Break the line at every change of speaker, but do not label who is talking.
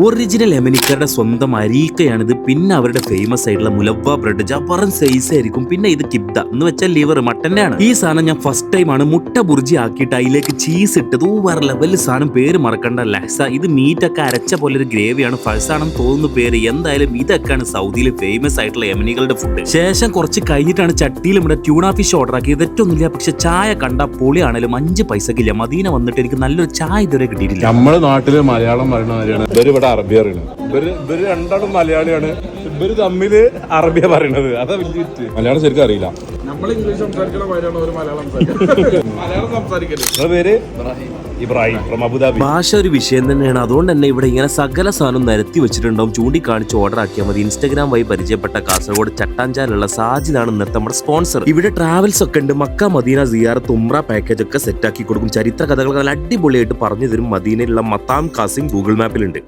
Original യമനിക്കാരുടെ സ്വന്തം അരീക്കയാണിത്. പിന്നെ അവരുടെ ഫേമസ് ആയിട്ടുള്ള മുലവ ബ്രെഡ് ജബറൻ സൈസ് ആയിരിക്കും. പിന്നെ ഇത് കിബ്ദ എന്ന് വെച്ചാൽ ലിവർ മട്ടന്റെ ആണ്. ഈ സാധനം ഞാൻ ഫസ്റ്റ് ടൈം ആണ് മുട്ട ബുർജി ആക്കിയിട്ട് അതിലേക്ക് ചീസ് ഇട്ടത്. വേറെ ലെവലിൽ സാധനം, പേര് മറക്കണ്ട, ലഹ്സ. ഇത് മീറ്റ് ഒക്കെ അരച്ച പോലെ ഒരു ഗ്രേവിയാണ്. ഫൾസാണെന്ന് തോന്നുന്നു പേര്. എന്തായാലും ഇതൊക്കെയാണ് സൗദിയിലെ ഫേമസ് ആയിട്ടുള്ള യമനികളുടെ ഫുഡ്. ശേഷം കുറച്ച് കഴിഞ്ഞിട്ടാണ് ചട്ടിയിൽ ഇവിടെ ട്യൂണ ഫിഷ് ഓർഡർ ആക്കിയത്. തെറ്റൊന്നുമില്ല, പക്ഷെ ചായ കണ്ട പൊളിയാണേലും 5 പൈസക്കില്ല. മദീന വന്നിട്ട് എനിക്ക് നല്ലൊരു ചായ ഇതുവരെ കിട്ടിയിട്ടില്ല.
നമ്മുടെ നാട്ടില് മലയാളം പറയുന്ന അറബി അറിയണത്. ഇവര് രണ്ടാളും മലയാളിയാണ്. ഇവര് തമ്മില് അറബിയ പറയണത്. അതാ വലിയ മലയാളം ശരിക്കും അറിയില്ല.
നമ്മൾ ഇംഗ്ലീഷ് സംസാരിക്കുന്ന പോലെയാണ് ഒരു മലയാളം സംസാരിക്കുന്നത്.
പേര് ഇബ്രാഹിം ഫ്രം അബുദാബി.
ഭാഷ ഒരു വിഷയം തന്നെയാണ്. അതുകൊണ്ട് തന്നെ ഇവിടെ ഇങ്ങനെ സകല സാധനം നിരത്തി വെച്ചിട്ടുണ്ടാവും. ചൂണ്ടിക്കാണിച്ച് ഓർഡർ ആക്കിയാൽ മതി. ഇൻസ്റ്റാഗ്രാം വഴി പരിചയപ്പെട്ട കാസർഗോഡ് ചട്ടാഞ്ചാലുള്ള സാജിദാണ് ഇന്നത്തെ നമ്മുടെ സ്പോൺസർ. ഇവിടെ ട്രാവൽസ് ഒക്കെ ഉണ്ട്. മക്ക മദീന സിയാറത്ത് ഉംറ പാക്കേജ് ഒക്കെ സെറ്റ് ആക്കി കൊടുക്കും. ചരിത്ര കഥകൾ നല്ല അടിപൊളിയായിട്ട് പറഞ്ഞു തരും. മദീനയിലുള്ള മത്താം കാസിം ഗൂഗിൾ മാപ്പിലുണ്ട്.